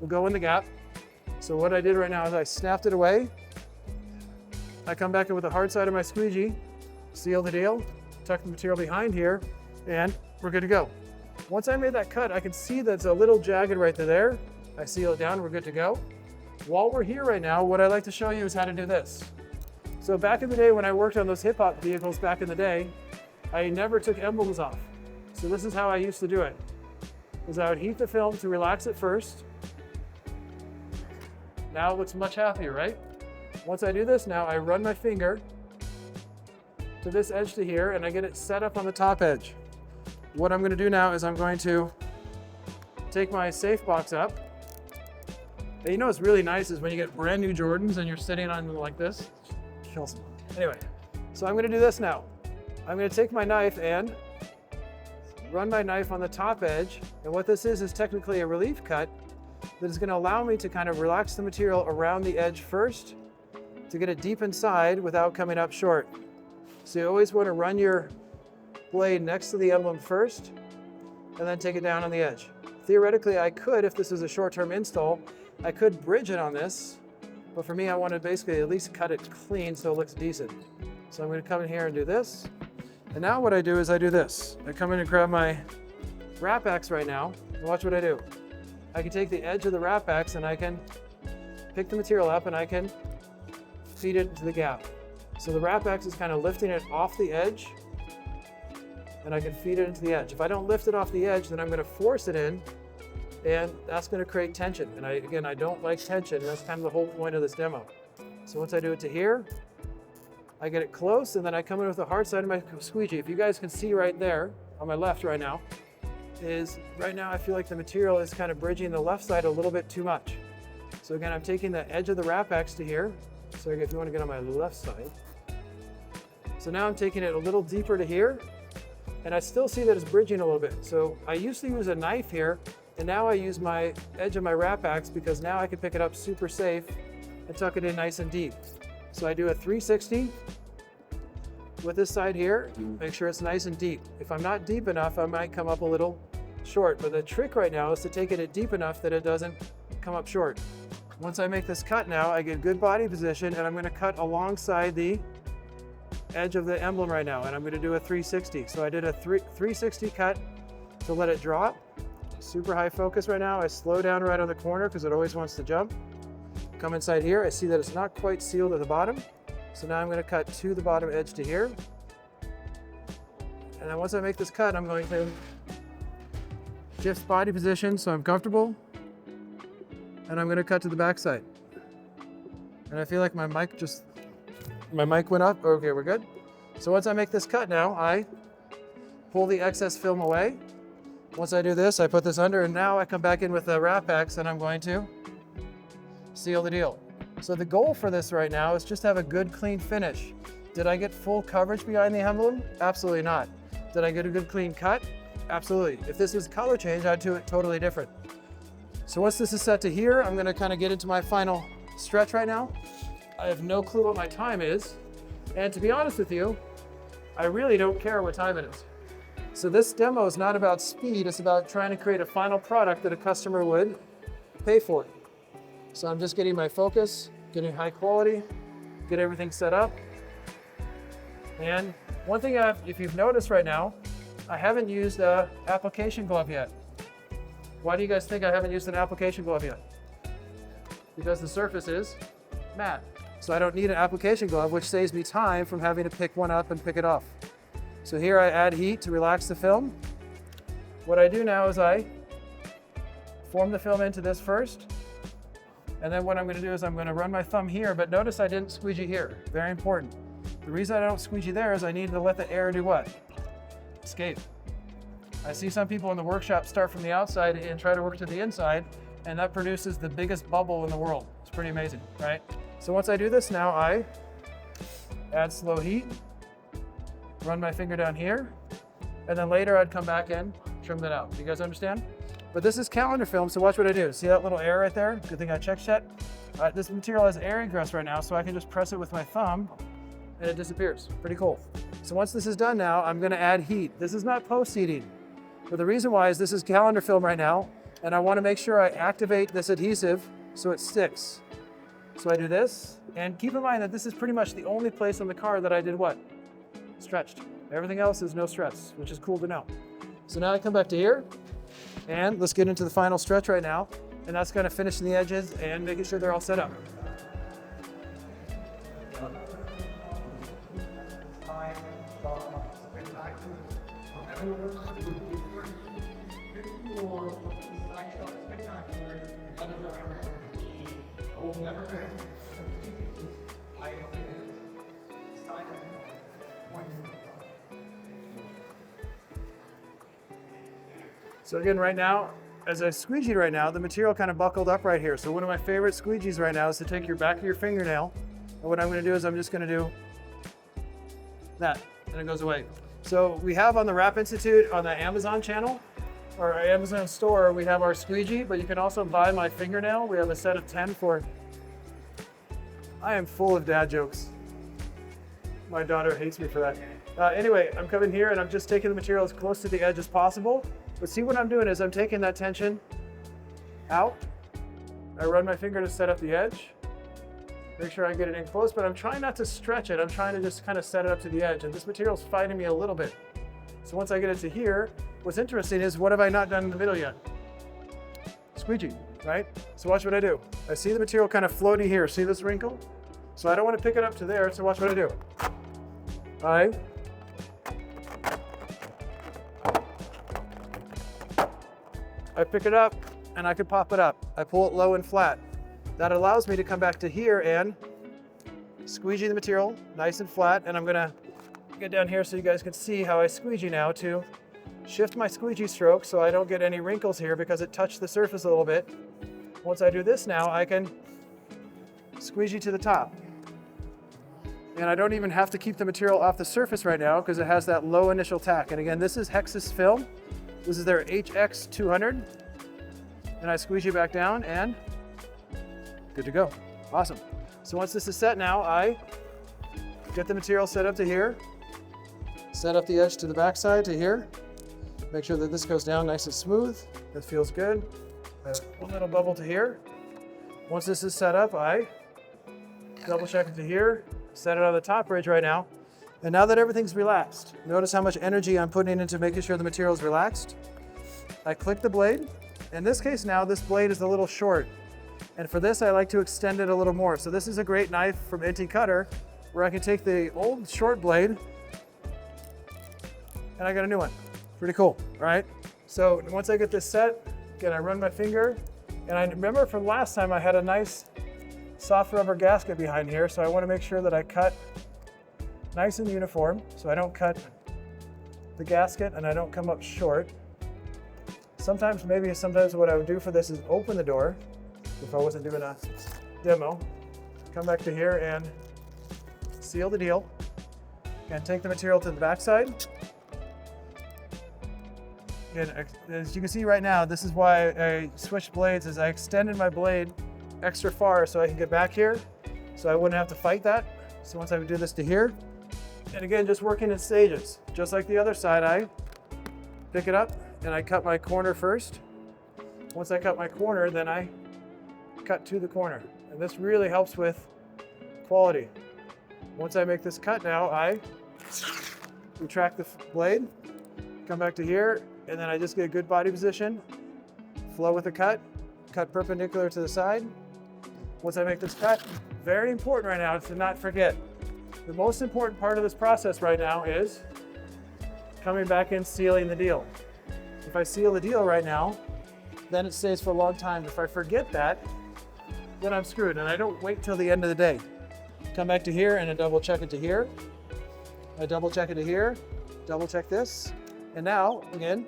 will go in the gap. So what I did right now is I snapped it away. I come back in with the hard side of my squeegee, seal the deal, tuck the material behind here, and we're good to go. Once I made that cut, I can see that it's a little jagged right there. I seal it down, we're good to go. While we're here right now, what I'd like to show you is how to do this. So back in the day when I worked on those hip hop vehicles back in the day, I never took emblems off. So this is how I used to do it. Is I would heat the film to relax it first. Now it looks much happier, right? Once I do this now, I run my finger to this edge to here, and I get it set up on the top edge. What I'm gonna do now is I'm going to take my safe box up. And you know what's really nice is when you get brand new Jordans and you're sitting on them like this. Kills them. Anyway, so I'm gonna do this now. I'm gonna take my knife and run my knife on the top edge. And what this is technically a relief cut that is gonna allow me to kind of relax the material around the edge first to get it deep inside without coming up short. So you always wanna run your blade next to the emblem first and then take it down on the edge. Theoretically, I could, if this is a short-term install, I could bridge it on this, but for me, I want to basically at least cut it clean so it looks decent. So I'm going to come in here and do this. And now what I do is I do this. I come in and grab my wrap axe right now, and watch what I do. I can take the edge of the wrap axe and I can pick the material up and I can feed it into the gap. So the wrap axe is kind of lifting it off the edge, and I can feed it into the edge. If I don't lift it off the edge, then I'm going to force it in, and that's going to create tension. And again, I don't like tension, and that's kind of the whole point of this demo. So once I do it to here, I get it close, and then I come in with the hard side of my squeegee. If you guys can see right there, on my left right now, right now I feel like the material is kind of bridging the left side a little bit too much. So again, I'm taking the edge of the wrap axe to here. So if you want to get on my left side. So now I'm taking it a little deeper to here, and I still see that it's bridging a little bit. So I used to use a knife here, and now I use my edge of my wrap axe because now I can pick it up super safe and tuck it in nice and deep. So I do a 360 with this side here, make sure it's nice and deep. If I'm not deep enough, I might come up a little short, but the trick right now is to take it deep enough that it doesn't come up short. Once I make this cut now, I get good body position, and I'm gonna cut alongside the edge of the emblem right now, and I'm gonna do a 360. So I did a 360 cut to let it drop. Super high focus right now. I slow down right on the corner because it always wants to jump. Come inside here, I see that it's not quite sealed at the bottom. So now I'm gonna cut to the bottom edge to here. And then once I make this cut, I'm going to shift body position so I'm comfortable. And I'm gonna cut to the back side. And I feel like my mic went up. Okay, we're good. So once I make this cut now, I pull the excess film away. Once I do this, I put this under, and now I come back in with the wrap axe, and I'm going to seal the deal. So the goal for this right now is just to have a good, clean finish. Did I get full coverage behind the emblem? Absolutely not. Did I get a good, clean cut? Absolutely. If this was color change, I'd do it totally different. So once this is set to here, I'm gonna kind of get into my final stretch right now. I have no clue what my time is. And to be honest with you, I really don't care what time it is. So this demo is not about speed, it's about trying to create a final product that a customer would pay for. So I'm just getting my focus, getting high quality, get everything set up. And one thing if you've noticed right now, I haven't used an application glove yet. Why do you guys think I haven't used an application glove yet? Because the surface is matte. So I don't need an application glove, which saves me time from having to pick one up and pick it off. So here I add heat to relax the film. What I do now is I form the film into this first. And then what I'm going to do is I'm going to run my thumb here, but notice I didn't squeegee here. Very important. The reason I don't squeegee there is I need to let the air do what? Escape. I see some people in the workshop start from the outside and try to work to the inside, and that produces the biggest bubble in the world. It's pretty amazing, right? So once I do this now, I add slow heat, run my finger down here, and then later I'd come back in, trim that out. You guys understand? But this is calendar film, so watch what I do. See that little air right there? Good thing I checked that. This material has air ingress right now, so I can just press it with my thumb, and it disappears. Pretty cool. So once this is done now, I'm gonna add heat. This is not post-heating, but the reason why is this is calendar film right now, and I wanna make sure I activate this adhesive so it sticks. So I do this, and keep in mind that this is pretty much the only place on the car that I did what? Stretched. Everything else is no stress, which is cool to know. So now I come back to here, and let's get into the final stretch right now, and that's gonna finish the edges and making sure they're all set up. So again, right now, as I squeegee right now, the material kind of buckled up right here. So one of my favorite squeegees right now is to take your back of your fingernail, and what I'm gonna do is I'm just gonna do that, and it goes away. So we have on the Wrap Institute, on the Amazon channel, or our Amazon store, we have our squeegee, but you can also buy my fingernail. We have a set of 10 for, I am full of dad jokes. My daughter hates me for that. Anyway, I'm coming here and I'm just taking the material as close to the edge as possible. But see what I'm doing is I'm taking that tension out. I run my finger to set up the edge. Make sure I get it in close, but I'm trying not to stretch it. I'm trying to just kind of set it up to the edge. And this material's fighting me a little bit. So once I get it to here, what's interesting is what have I not done in the middle yet? Squeegee, right? So watch what I do. I see the material kind of floating here. See this wrinkle? So I don't want to pick it up to there, so watch what I do. I pick it up and I can pop it up. I pull it low and flat. That allows me to come back to here and squeegee the material nice and flat. And I'm gonna get down here so you guys can see how I squeegee now to shift my squeegee stroke so I don't get any wrinkles here because it touched the surface a little bit. Once I do this now, I can squeegee to the top. And I don't even have to keep the material off the surface right now because it has that low initial tack. And again, this is Hexis film. This is their HX200. And I squeegee back down and good to go. Awesome. So once this is set now, I get the material set up to here, set up the edge to the backside to here, make sure that this goes down nice and smooth. That feels good. One little bubble to here. Once this is set up, I double check it to here, set it on the top ridge right now. And now that everything's relaxed, notice how much energy I'm putting into making sure the material is relaxed. I click the blade. In this case now, this blade is a little short. And for this, I like to extend it a little more. So this is a great knife from Inti Cutter where I can take the old short blade and I got a new one. Pretty cool, all right? So once I get this set, again, I run my finger. And I remember from last time I had a nice soft rubber gasket behind here. So I want to make sure that I cut nice and uniform, so I don't cut the gasket and I don't come up short. Sometimes what I would do for this is open the door if I wasn't doing a demo. Come back to here and seal the deal. And take the material to the backside. And as you can see right now, this is why I switched blades, is I extended my blade extra far so I can get back here, so I wouldn't have to fight that. So once I would do this to here, and again, just working in stages. Just like the other side, I pick it up and I cut my corner first. Once I cut my corner, then I cut to the corner. And this really helps with quality. Once I make this cut now, I retract the blade, come back to here, and then I just get a good body position, flow with the cut perpendicular to the side. Once I make this cut, very important right now to not forget. The most important part of this process right now is coming back and sealing the deal. If I seal the deal right now, then it stays for a long time. If I forget that, then I'm screwed, and I don't wait till the end of the day. Come back to here and I double check it to here. I double check it to here, double check this. And now, again,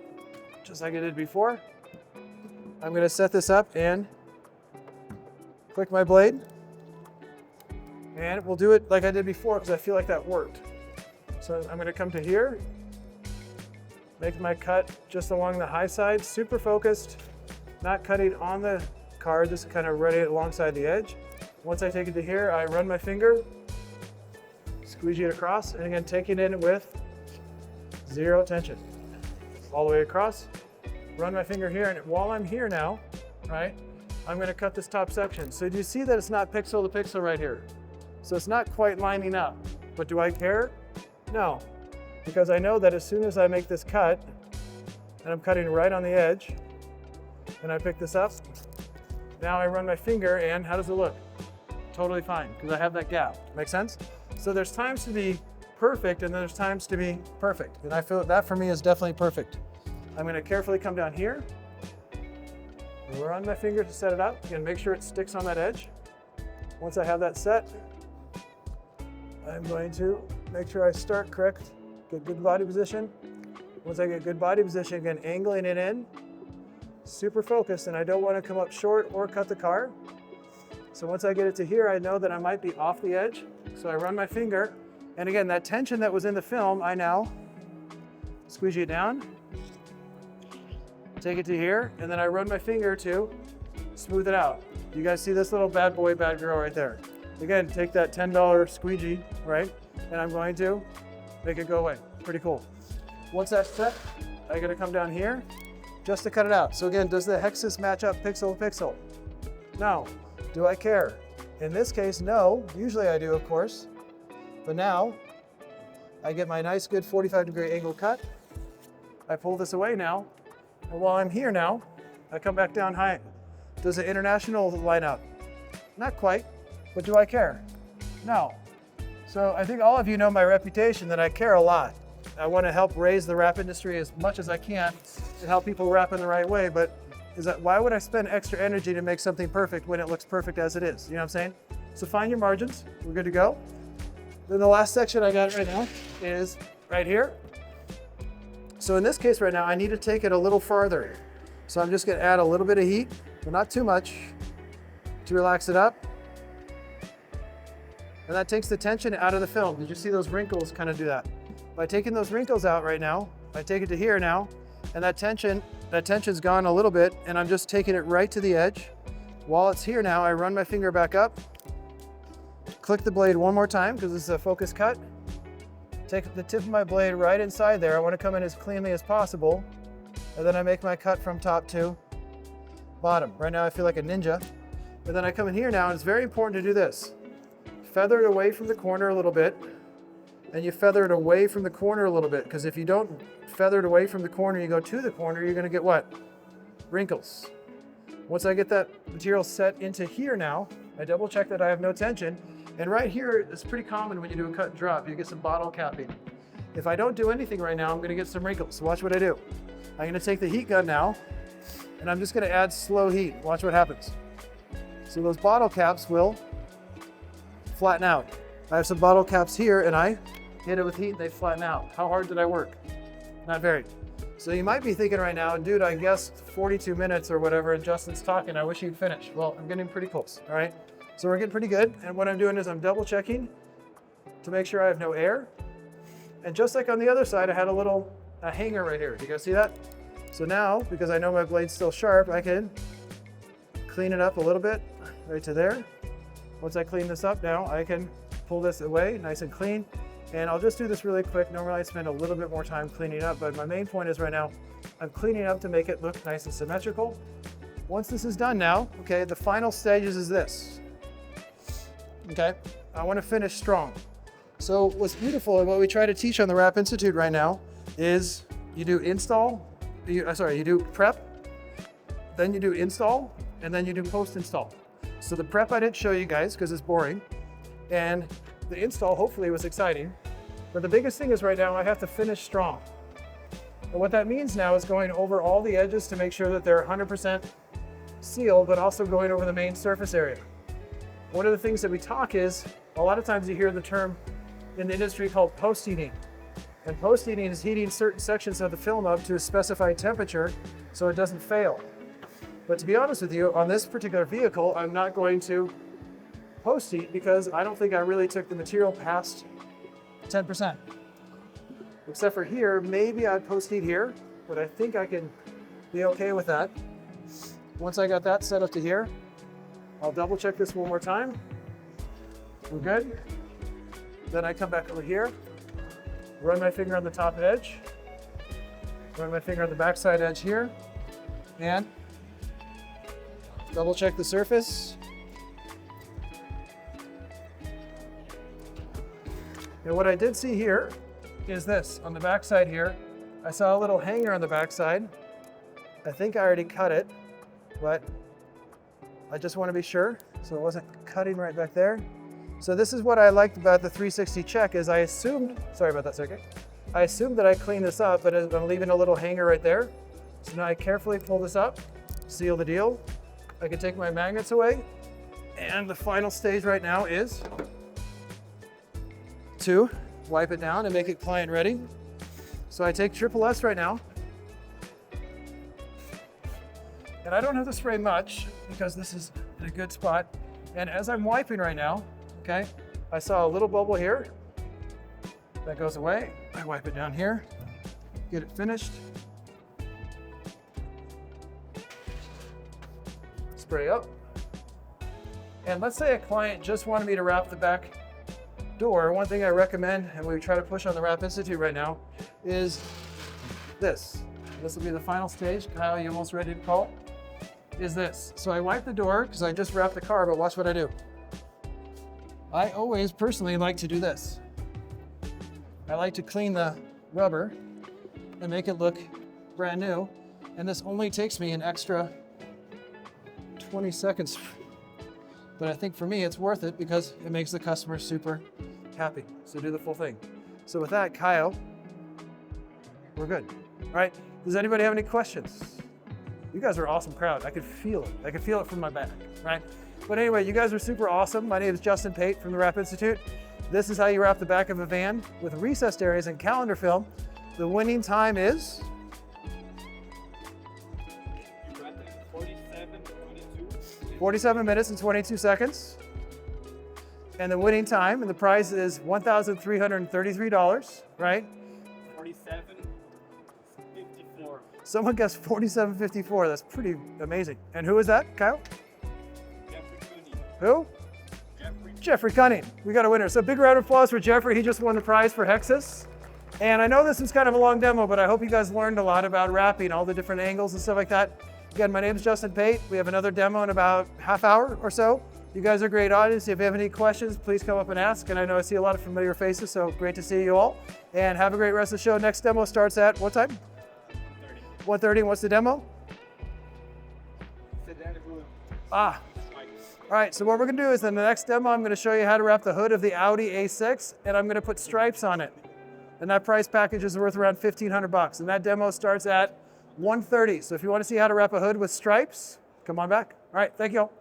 just like I did before, I'm gonna set this up and click my blade. And we'll do it like I did before because I feel like that worked. So I'm gonna come to here, make my cut just along the high side, super focused, not cutting on the card, just kind of running it alongside the edge. Once I take it to here, I run my finger, squeegee it across, and again, taking it in with zero tension. All the way across, run my finger here, and while I'm here now, right, I'm gonna cut this top section. So do you see that it's not pixel to pixel right here? So it's not quite lining up, but do I care? No, because I know that as soon as I make this cut, and I'm cutting right on the edge, and I pick this up, now I run my finger, and how does it look? Totally fine, because I have that gap. Make sense? So there's times to be perfect, and then there's times to be perfect. And I feel that for me is definitely perfect. I'm gonna carefully come down here, run my finger to set it up, and make sure it sticks on that edge. Once I have that set, I'm going to make sure I start correct, get good body position. Once I get good body position, again, angling it in, super focused, and I don't want to come up short or cut the car. So once I get it to here, I know that I might be off the edge. So I run my finger, and again, that tension that was in the film, I now squeegee it down, take it to here, and then I run my finger to smooth it out. You guys see this little bad boy, bad girl right there? Again, take that $10 squeegee, right? And I'm going to make it go away. Pretty cool. Once that's set, I gotta come down here just to cut it out. So again, does the Hexis match up pixel to pixel? No. Do I care? In this case, no. Usually I do, of course. But now, I get my nice, good 45-degree angle cut. I pull this away now. And while I'm here now, I come back down high. Does the international line up? Not quite, but do I care? No. So I think all of you know my reputation that I care a lot. I want to help raise the wrap industry as much as I can and help people wrap in the right way, but why would I spend extra energy to make something perfect when it looks perfect as it is? You know what I'm saying? So find your margins, we're good to go. Then the last section I got right now is right here. So in this case right now, I need to take it a little farther. So I'm just gonna add a little bit of heat, but not too much, to relax it up. And that takes the tension out of the film. Did you see those wrinkles kind of do that? By taking those wrinkles out right now, I take it to here now, and that tension's gone a little bit, and I'm just taking it right to the edge. While it's here now, I run my finger back up, click the blade one more time, because this is a focus cut. Take the tip of my blade right inside there. I want to come in as cleanly as possible, and then I make my cut from top to bottom. Right now I feel like a ninja. But then I come in here now, and it's very important to do this. Feather it away from the corner a little bit, and you feather it away from the corner a little bit, because if you don't feather it away from the corner, you go to the corner, you're gonna get what? Wrinkles. Once I get that material set into here now, I double check that I have no tension, and right here, it's pretty common when you do a cut and drop, you get some bottle capping. If I don't do anything right now, I'm gonna get some wrinkles. So watch what I do. I'm gonna take the heat gun now, and I'm just gonna add slow heat. Watch what happens. So those bottle caps will flatten out. I have some bottle caps here, and I hit it with heat, they flatten out. How hard did I work? Not very. So you might be thinking right now, dude, I guessed 42 minutes or whatever, and Justin's talking, I wish he'd finish. Well, I'm getting pretty close, all right? So we're getting pretty good, and what I'm doing is I'm double checking to make sure I have no air. And just like on the other side, I had a hanger right here. Do you guys see that? So now, because I know my blade's still sharp, I can clean it up a little bit, right to there. Once I clean this up now, I can pull this away, nice and clean. And I'll just do this really quick. Normally I spend a little bit more time cleaning up, but my main point is right now, I'm cleaning up to make it look nice and symmetrical. Once this is done now, okay, the final stages is this. Okay, I want to finish strong. So what's beautiful and what we try to teach on the Wrap Institute right now is you do you do prep, then you do install, and then you do post-install. So the prep I didn't show you guys because it's boring, and the install hopefully was exciting. But the biggest thing is right now I have to finish strong. And what that means now is going over all the edges to make sure that they're 100% sealed, but also going over the main surface area. One of the things that we talk is, a lot of times you hear the term in the industry called post-heating. And post-heating is heating certain sections of the film up to a specified temperature so it doesn't fail. But to be honest with you, on this particular vehicle, I'm not going to post-heat because I don't think I really took the material past 10%. Except for here, maybe I'd post-heat here, but I think I can be okay with that. Once I got that set up to here, I'll double check this one more time. We're good. Then I come back over here, run my finger on the top edge, run my finger on the backside edge here, and double check the surface. And what I did see here is this, on the backside here, I saw a little hanger on the backside. I think I already cut it, but I just want to be sure, so it wasn't cutting right back there. So this is what I liked about the 360 check is I assumed, sorry about that second, I assumed that I cleaned this up, but I'm leaving a little hanger right there. So now I carefully pull this up, seal the deal. I can take my magnets away, and the final stage right now is to wipe it down and make it client ready. So I take Triple S right now, and I don't have to spray much because this is in a good spot. And as I'm wiping right now, okay, I saw a little bubble here. That goes away. I wipe it down here, get it finished. Spray up. And let's say a client just wanted me to wrap the back door. One thing I recommend, and we try to push on the Wrap Institute right now, is this. This will be the final stage. Kyle, you almost ready to call? Is this. So I wipe the door because I just wrapped the car, but watch what I do. I always personally like to do this. I like to clean the rubber and make it look brand new. And this only takes me an extra 20 seconds. But I think for me, it's worth it because it makes the customer super happy. So do the full thing. So with that, Kyle, we're good. All right, does anybody have any questions? You guys are an awesome crowd. I could feel it. I could feel it from my back, right? But anyway, you guys are super awesome. My name is Justin Pate from the Wrap Institute. This is how you wrap the back of a van with recessed areas and calendar film. The winning time is 47 minutes and 22 seconds. And the winning time and the prize is $1,333, right? 47.54. Someone guessed 47.54. That's pretty amazing. And who is that, Kyle? Jeffrey Cooney. Who? Jeffrey Cunning. We got a winner. So big round of applause for Jeffrey. He just won the prize for Hexis. And I know this is kind of a long demo, but I hope you guys learned a lot about wrapping, all the different angles and stuff like that. Again, my name is Justin Pate. We have another demo in about half hour or so. You guys are a great audience. If you have any questions, please come up and ask. And I know I see a lot of familiar faces, so great to see you all. And have a great rest of the show. Next demo starts at what time? 1:30. What's the demo? Ah. All right, so what we're gonna do is in the next demo, I'm gonna show you how to wrap the hood of the Audi A6, and I'm gonna put stripes on it. And that price package is worth around $1,500. And that demo starts at 1:30. So if you wanna see how to wrap a hood with stripes, come on back. All right, thank you all.